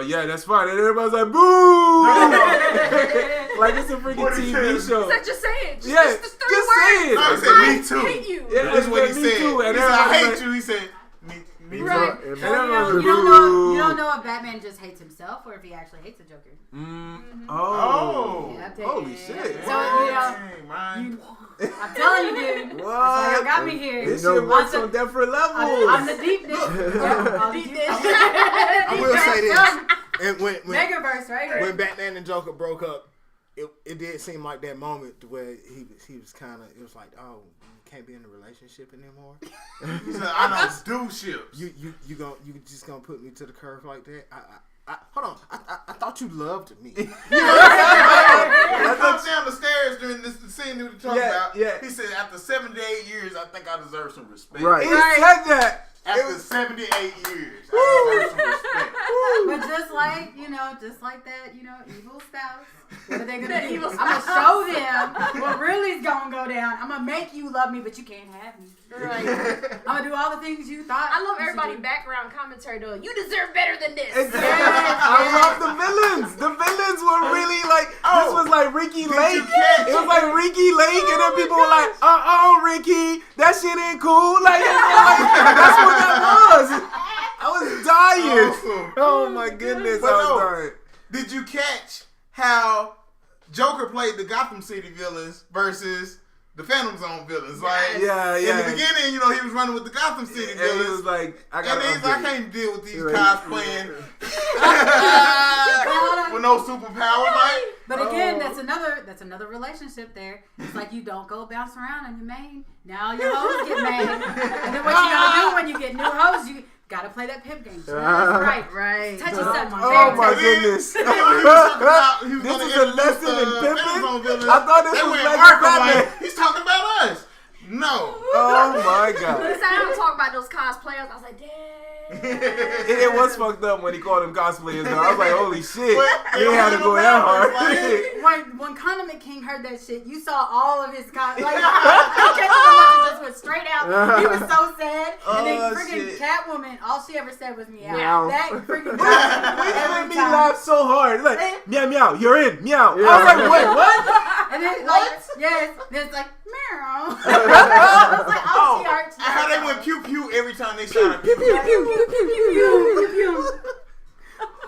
yeah, that's fine." And everybody's like, "Boo!" Like it's a freaking What he TV said. show. It's like just say it. Just, Yeah, just three just words. say it. No, he I said me too. hate you. Yeah, That's what he me said. too. And He said, I everybody's hate like, you. He said, me Right. too. And So, everyone's like, you don't know if Batman just hates himself or if he actually hates the Joker. Oh. Oh. Yep. Holy shit. So, you know, Dang, man. I'm telling you, dude. That's why y'all got me here. This You know- shit works on different levels. I'm the deep dish. I'm the deep dish. I will say this. And when Megaverse, right here. when Batman and Joker broke up, it did seem like that moment where he was kind of, it was like, oh, you can't be in a relationship anymore. He said, I don't do ships. You just gonna put me to the curve like that? Hold on. I thought you loved me. He comes down the stairs during this scene we were talking about. Yeah. He said, after 78 years, I think I deserve some respect. Right. He said that. After 78 years, I deserve some respect. But just like that, evil spouse. What are they gonna do? I'm gonna show them what really's gonna go down. I'm gonna make you love me, but you can't have me. Right. I'm gonna do all the things you thought. I love everybody background commentary though. You deserve better than this. Exactly. I love the villains. The villains were really like, this was like Ricky Lake. It was like Ricky Lake, and then people were like, Ricky, that shit ain't cool. Like that's what that was. I was dying. Awesome. Oh my goodness, But I was no, dying. did you catch how Joker played the Gotham City villains versus the Phantom Zone villains? Like, Yeah. in the beginning, he was running with the Gotham City And villains. he was like, I And he's like, I can't deal with these cosplaying with no superpowers. Like, But again, that's another relationship there. It's like you don't go bounce around on your main. Now your hoes get made. And then what you gotta do when you get new hoes, you gotta play that pimp game. Right. Touch yourself. Oh my goodness. he was talking about, he was This gonna is a introduce lesson the in pimping? Phantom Zone villains. I thought this They was went like Arkham, Batman. like, he's talking about us. No. Oh my god. Listen, I don't talk about those cosplayers. I was like, damn. It was fucked up when he called them cosplayers though. I was like, holy shit. But You ain't had to go that hard. When Condiment King heard that shit, you saw all of his he just went straight out. He was so sad. And then freaking shit. Catwoman, all she ever said was meow. Meow. That freaking Which made me laugh so hard. Like, meow, meow, you're in, meow. I was like, wait, what? And then then it's like meow. I was like, oh, she arched. How they went pew pew every time they shot him.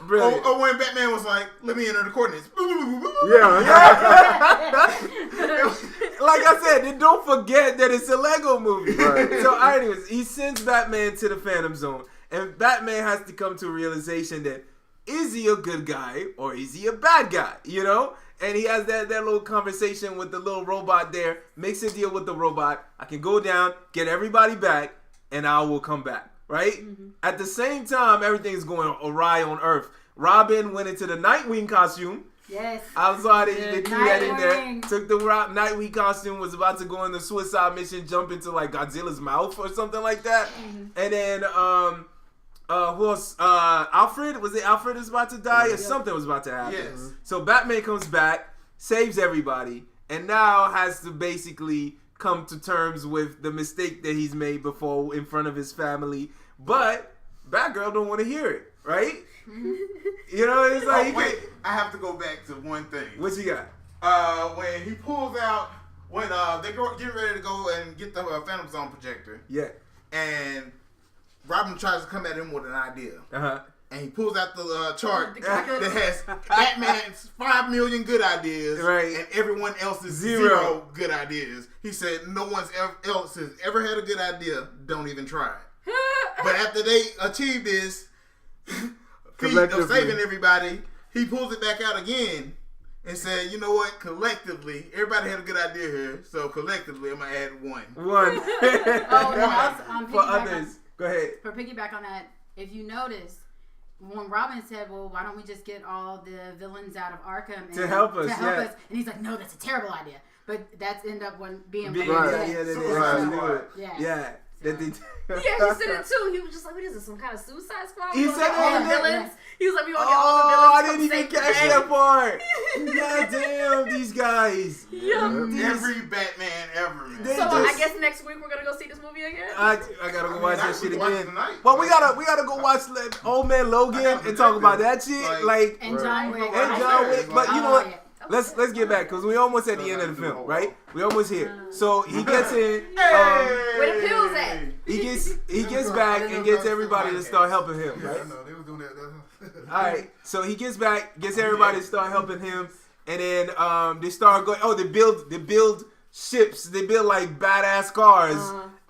Brilliant. Or when Batman was like, let me enter the coordinates. Like I said, then don't forget that it's a Lego movie. Right. So, anyways, he sends Batman to the Phantom Zone, and Batman has to come to a realization that is he a good guy or is he a bad guy? And he has that little conversation with the little robot there, makes a deal with the robot. I can go down, get everybody back, and I will come back. Right? Mm-hmm. At the same time, everything's going awry on Earth. Robin went into the Nightwing costume. Yes. I saw they threw that in there. Nightwing. Took the Nightwing costume, was about to go on the suicide mission, jump into like Godzilla's mouth or something like that. Mm-hmm. And then who else? Alfred? Was it Alfred was about to die or something was about to happen? Yes. So Batman comes back, saves everybody, and now has to basically come to terms with the mistake that he's made before in front of his family. But Batgirl don't want to hear it, right? It's like I have to go back to one thing. What you got? When he pulls out, when they get ready to go and get the Phantom Zone projector, Yeah. and Robin tries to come at him with an idea. Uh-huh. And he pulls out the chart that has Batman's 5 million good ideas, Right. and everyone else's Zero. 0 good ideas. He said no one else has ever had a good idea. Don't even try it. But after they achieve this feat of saving everybody, he pulls it back out again and said, you know what? Collectively, everybody had a good idea here. So collectively, I'm going to add one. For others. Go ahead. For piggyback on that, if you notice, when Robin said, well, why don't we just get all the villains out of Arkham To help us. And he's like, no, that's a terrible idea. But that's end up being Yeah. That they, He actually said it too. He was just like, what is this, some kind of Suicide Squad? He said all it the in there? villains. He was like, we want to get all the villains. I didn't even catch that part. God damn, these guys. Every Batman ever, man. So I guess next week we're gonna go see this movie again. I gotta go watch that shit again. Tonight. Well, we gotta go watch Old Man Logan and talk about that shit. And John Wick. And John Wick. But you know what? Let's get back because we almost at the end of the film, right? We almost here. So he gets in. Where the pills at? He gets back and gets everybody to start helping him, right? They was doing that. All right. So he gets back, gets everybody to start helping him, and then they start going. Oh, they build ships. They build like badass cars,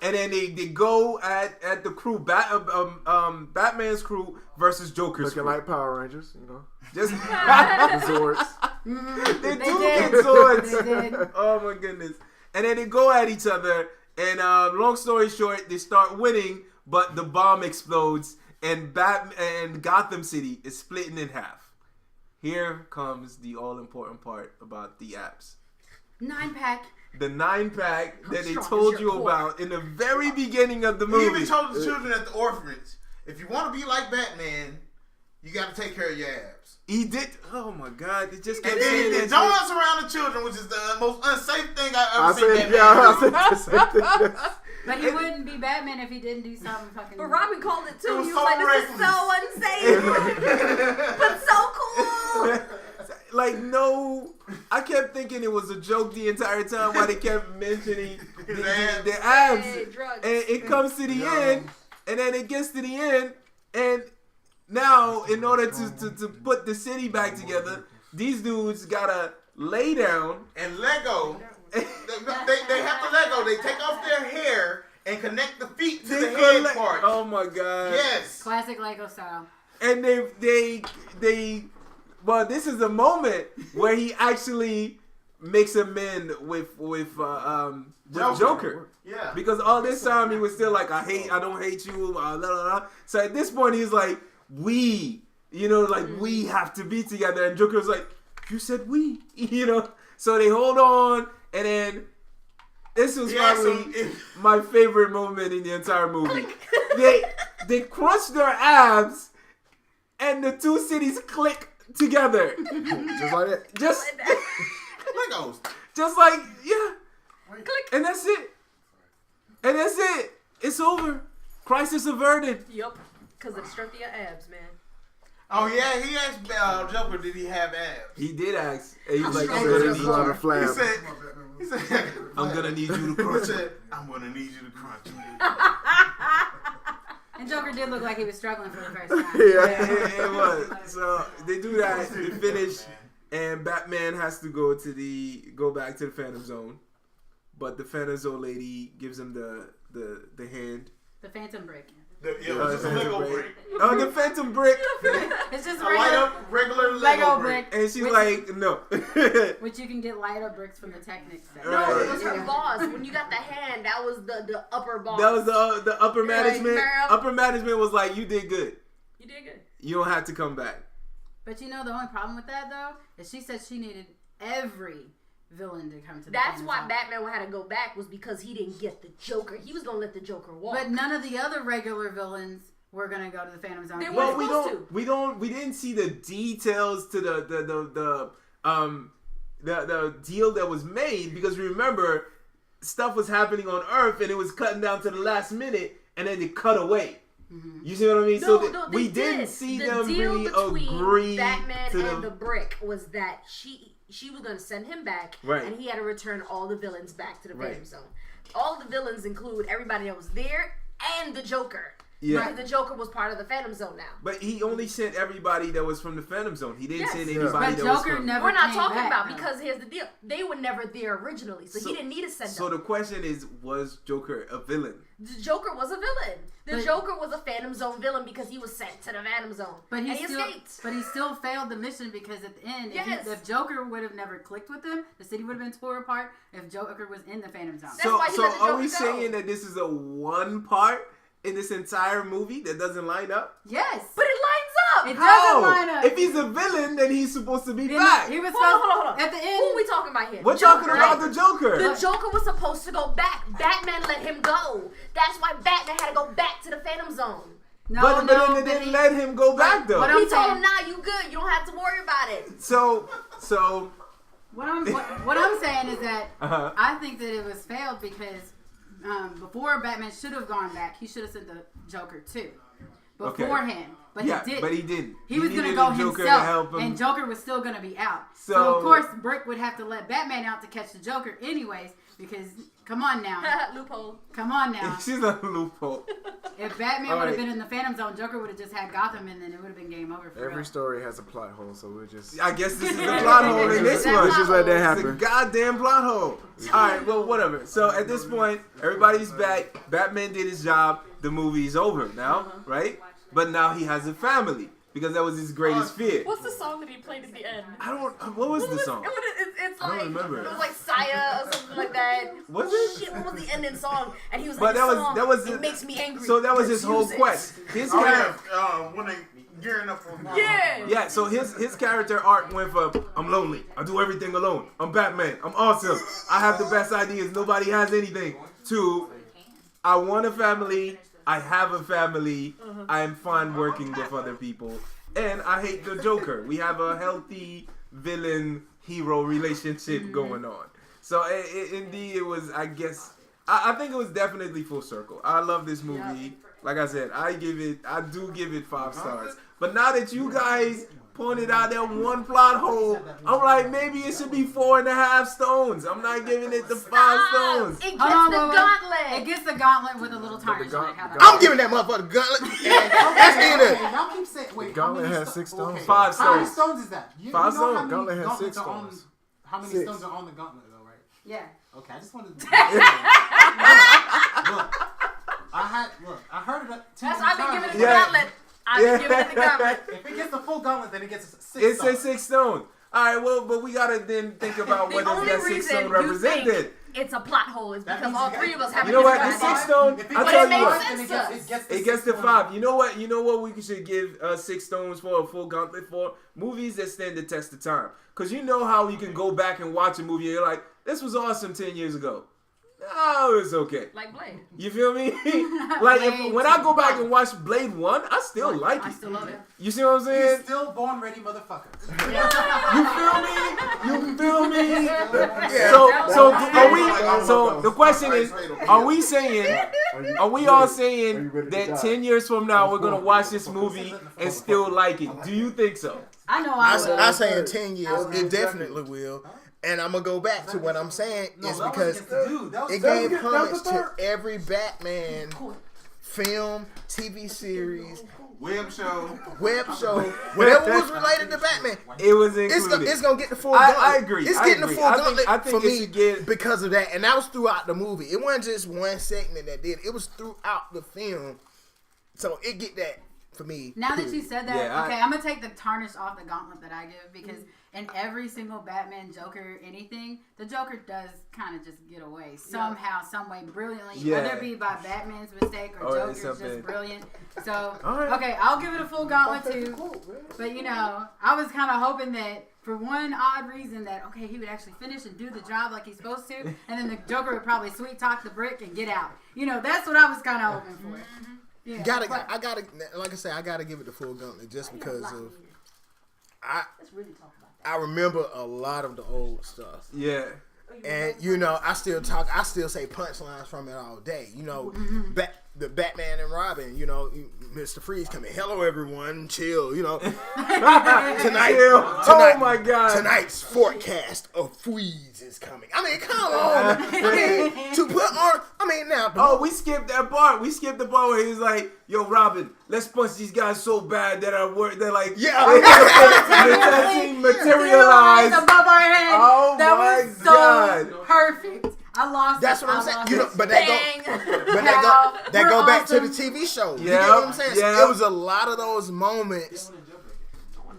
and then they go at the crew. Batman's crew versus Joker's Looking crew. like Power Rangers, Just Swords. they They do did. get swords. They did. Oh my goodness. And then they go at each other. And long story short, they start winning, but the bomb explodes, and Gotham City is splitting in half. Here comes the all-important part about the apps. 9-pack. The 9-pack that they strong told is you your core? about in the very beginning of the He movie. even told the children at the orphanage, if you want to be like Batman, You got to take care of your abs. He did. Oh my God! It just And kept then saying he did that. donuts around the children, which is the most unsafe thing I've I ever seen said, that man do. I said the same thing. But he wouldn't be Batman if he didn't do something fucking. But Robin called it too. It was He so was like, "This is so unsafe, but so cool." Like, no, I kept thinking it was a joke the entire time while they kept mentioning the abs. Hey, drugs. And it comes to the end, and then it gets to the end, and now in order to put the city back together, these dudes gotta lay down. And Lego, they have to Lego. They take off their hair and connect the feet to the head part. Oh my God. Yes. Classic Lego style. And they well, this is a moment where he actually makes amends with Joker. Yeah. Because all this time he was still like, I don't hate you, blah, blah, blah. So at this point he's like, we have to be together. And Joker was like, you said we, So they hold on, and then this was probably my favorite moment in the entire movie. They crunch their abs, and the two cities click together. Just like that. Just Legos. Just like, yeah. Click. And that's it. And that's it. It's over. Crisis averted. Yup. Because of the strength of your abs, man. Oh yeah, he asked Joker, did he have abs? He did ask. And he was like, strong I'm gonna is need your you. arm? He said, I'm gonna need you to he crunch. said, I'm gonna need you to crunch me. And Joker did look like he was struggling for the first time. Yeah, it was. So they do that. They finish, and Batman has to go back to the Phantom Zone, but the Phantom Zone lady gives him the hand. The Phantom Brick. It's just a Lego brick. Oh, the Phantom Brick. It's just A light up regular Lego brick. And she's like, no. Which you can get light up bricks from the Technics set. No, Right. it was her boss. When you got the hand, that was the upper boss. That was the upper management. Like, Upper management was like, you did good. You did good. You don't have to come back. But the only problem with that though is she said she needed every villain to come to the That's Phantom why Zone. Batman had to go back, was because he didn't get the Joker. He was gonna let the Joker walk. But none of the other regular villains were gonna go to the Phantom Zone. They either. weren't Well, supposed we didn't see the details to the deal that was made, because remember, stuff was happening on Earth and it was cutting down to the last minute, and then they cut away. Mm-hmm. You see what I mean? We didn't see them really agree. Batman to and the Brick was that she was going to send him back, right, and he had to return all the villains back to the Phantom Right. Zone. All the villains include everybody that was there and the Joker. Yeah. Right, the Joker was part of the Phantom Zone now. But he only sent everybody that was from the Phantom Zone. He didn't Yes. send Yeah. anybody But that was Joker from... never We're not came talking back, about, though. because here's the deal. They were never there originally, so he didn't need to send them. So the question is, was Joker a villain? The Joker was a villain. The Joker was a Phantom Zone villain because he was sent to the Phantom Zone. But he escaped. But he still failed the mission, because at the end, Yes. if Joker would have never clicked with him, the city would have been torn apart. If Joker was in the Phantom Zone, That's why he let the are we Joker go. saying that this is a one part in this entire movie that doesn't line up? yes, But it lines up. it How? doesn't line up. If he's a villain, then he's supposed to be Then back. he was Hold on. at the end. Who are we talking about here? We're Joker, talking about right? the Joker. The Joker was supposed to go back. Batman let him go. That's why Batman had to go back to the Phantom Zone. No, but then they but didn't he- let him go back, though. What He I'm told saying- him, "Nah, you good. You don't have to worry about it." So What I'm saying is that Uh-huh. I think that it was failed because before Batman should have gone back, he should have sent the Joker too beforehand. But yeah, he didn't. but he didn't. He was going to needed go the Joker himself, to help him. and Joker was still going to be out. So So- of course, Brick would have to let Batman out to catch the Joker anyways, because come on now. Loophole. Come on now. She's a loophole. If Batman All would have right. been in the Phantom Zone, Joker would have just had Gotham, and then it would have been game over for Every real. story has a plot hole, so we'll just I guess this is the plot hole in this That one. let's just let that It's a happen. goddamn plot hole. Alright, well, whatever. So at this point, everybody's back. Batman did his job. The movie's over now, right? But now he has a family, because that was his greatest fear. What's the song that he played at the end? I don't... What was the song? It's I don't like, remember. it was like Saya or something like that. Was it? Shit, what was the ending song? And he was But like, that was it makes me angry. So that was his Let's whole use it. quest. His Oh character... yeah, when they gearing up for Yeah. Yeah, so his character arc went from I'm lonely, I do everything alone, I'm Batman, I'm awesome, I have the best ideas, nobody has anything, to I want a family, I have a family, I am fine working with other people, and I hate the Joker. We have a healthy villain-hero relationship going on. So indeed, it was. I guess I think it was definitely full circle. I love this movie. Like I said, I do give it 5 stars. But now that you guys pointed out that one plot hole, I'm like, maybe it should be 4.5 stones. I'm not giving it the 5 stones. It gets the gauntlet. It gets the gauntlet with a little tarnish on it. How about I'm giving that motherfucker the gauntlet. That's in it. Y'all keep saying, wait, Gauntlet how many has 6 stones. 5 How many stones. stones is that? You 5 know how stones. many Gauntlet has gauntlets 6 are on- stones. How many 6. stones are on the gauntlet, though, right? Yeah. Okay, I just wanted to. Look, I heard it. That's I've been giving it the Yeah. gauntlet. I've been giving it the gauntlet. If it gets the full gauntlet, then it gets 6 It stones. says 6 stones. All right, well, but we gotta then think about The what does only that 6 reason stone you represented. think it's a plot hole is That because means all you got- 3 of us have You know a what? different The 6 idea. stone. If it I'll gets tell it you makes what. sense to us. It gets to 5. You know what? You know what we should give 6 stones for a full gauntlet for? Movies that stand the test of time. Because you know how you can go back and watch a movie and you're like, this was awesome 10 years ago. No, it's okay. Like Blade. You feel me? Like Blade when I go back and watch Blade 1, I still like I it. still love it. You see what I'm He's saying? still born ready, motherfucker. You feel me? Yeah. So are we? So the question is, are we saying? Are we all saying that 10 years from now we're gonna watch this movie and still like it? Do you think so? I know I will. I say in 10 years, it definitely will. And I'm going to go back to what I'm saying is because it gave homage to every Batman film, TV series, Web show. whatever was related to Batman. It was included. It's gonna get the full I gauntlet. agree. It's I getting agree. the full I think- gauntlet I think for it me should get- because of that. And that was throughout the movie. It wasn't just one segment that did. It was throughout the film. So it get that for me. Now that you said that, Yeah, okay, I'm gonna take the tarnish off the gauntlet that I give because in every single Batman, Joker, anything, the Joker does kind of just get away somehow, some way, brilliantly. Yeah. Whether it be by Batman's mistake or it's Joker's something. just brilliant. So, Alright. okay, I'll give it a full gauntlet too. But you know, I was kind of hoping that for one odd reason that okay, he would actually finish and do the job like he's supposed to, and then the Joker would probably sweet talk the brick and get out. You know, that's what I was kind of hoping for. Yeah, I gotta, like I said, I gotta give it the full gauntlet just because of Let's really talk about that. I remember a lot of the old stuff. Yeah. And you know, I still say punchlines from it all day. You know, the Batman and Robin. You know, Mr. Freeze coming. Hello, everyone. Chill. You know, tonight. Oh my God. Tonight's forecast of freeze is coming. I mean, come on. I mean, to put on. I mean, now. Oh, we skipped that part. We skipped the part where he was like, "Yo, Robin, let's punch these guys so bad that our work. They're like, Yeah. the team materialized." above our head. Oh that my was so God. perfect. I lost. That's it. what I'm I saying. lost You know, it. but Bang! that go back to the awesome. TV show. You Yeah, get what I'm saying? So yeah. it was a lot of those moments.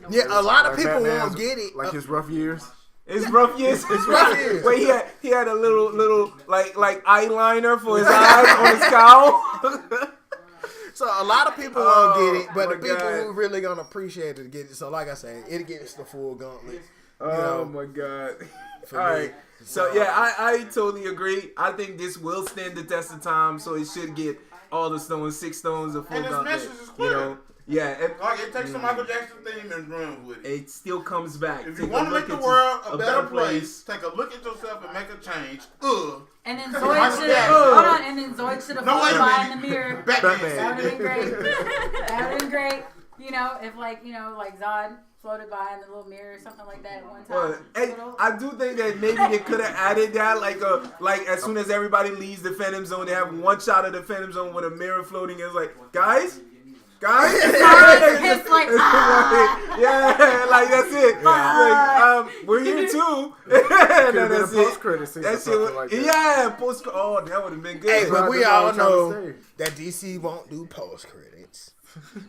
Yeah, a lot of people won't get it. Like his rough years. It's rough years. It's rough years. Wait, he had a little like eyeliner for his eyes on his cowl. So a lot of people won't get it, but my the people God. who really gonna appreciate it get it. So like I say, it gets the full gauntlet. Oh my God. For All me. right. So yeah, I totally agree. I think this will stand the test of time, so it should get all the stones, 6 stones, a full And his gauntlet. message is You clear. know, yeah, Like it takes the Michael Jackson theme and run with it. it still comes back. If you Take a want to look make the at world a better place, take a look at yourself and make a change. And then Michael Zoid should have Jackson. hold on. And then Zoid should have No, wait floated a by minute. in the mirror. Batman. That would have been great. That would have been great. You know, if like Zod floated by in the little mirror or something like that at one Well, time. hey, I do think that maybe they could have added that, like as soon as everybody leaves the Phantom Zone, they have one shot of the Phantom Zone with a mirror floating. It's like, guys. It's like, yeah, like that's it. Like, we're here too. No, that's it. Post-credit scene or That shit something was, like that. yeah, post. Oh, that would have been good. Hey, but we That's all all I'm trying know to say. that DC won't do post credits.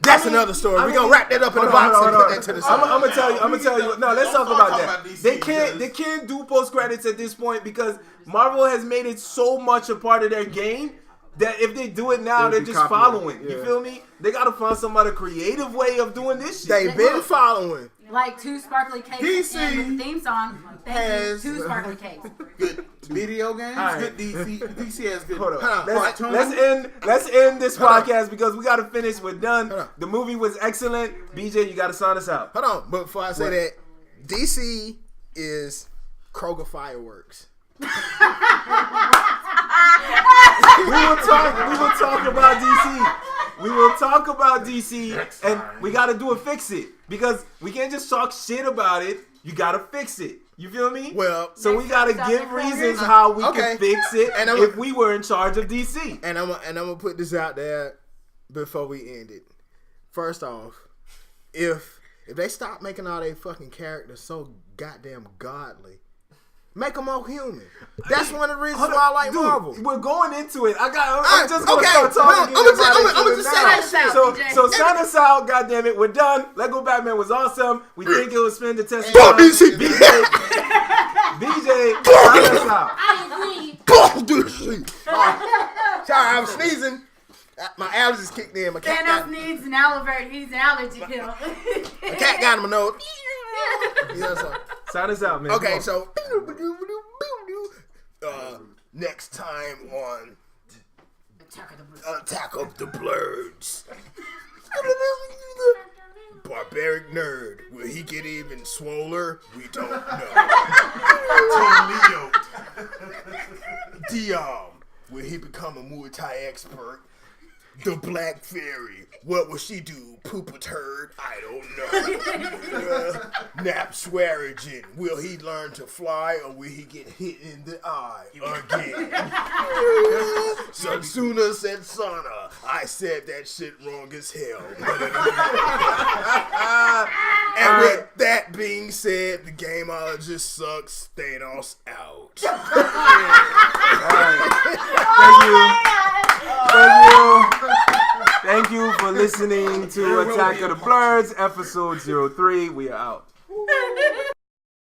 That's another story. I We're mean, gonna wrap that up in the hold box on, and hold put on. that to the I'm side. gonna tell you. No, let's Don't talk start about talking that. about DC They can't do post credits at this point because Marvel has made it so much a part of their game that if they do it now, They'd they're be just copying. following. You Yeah. feel me? They gotta find some other creative way of doing this shit. They've been following. Like 2 sparkly cakes DC and with the theme song. Thank has- you, 2 sparkly cakes. Good video games. All right. Good DC has good. Hold Hold on. on. Let's cartoons. end this Hold on. podcast because we gotta finish. We're done. Hold on. The movie was excellent. BJ, you gotta sign us out. Hold on, but before I say What? that, DC is Kroger fireworks. We will talk about DC. We will talk about DC, and we gotta do a fix it because we can't just talk shit about it. You gotta fix it. You feel me? Well, so we gotta Next give time, reasons how we Okay. can fix it And I'm- if we were in charge of DC. and I'm gonna put this out there before we end it. First off, if they stop making all their fucking characters so goddamn godly, make them more human. That's one of the reasons Hold why I on, like dude, Marvel. We're going into it. I'm Alright, just gonna okay, start talking I'ma about it. just say that shit. So, BJ. so sign us out. Goddamn it, we're done. Lego Batman was awesome. We think it will spend the test of Fuck time. DC. BJ, sign us out. I agree. Fuck this shit. Sorry, I was sneezing. My allergies kicked in. My cat Thanos got, needs an allergy pill. my cat got in my nose. You know, so. Sign us out, man. Okay, Come so next time on Attack of the Blerds. Barbaric nerd. Will he get even swoller? We don't know. Dion. Will he become a Muay Thai expert? The Black Fairy. What will she do? Poop a turd? I don't know. Nap Swearigan. Will he learn to fly or will he get hit in the eye again? Satsuna said Sana. I said that shit wrong as hell. And with that being said, the gameologist sucks. Thanos out. Thank you for listening to Attack of the Blerds, episode 03. We are out.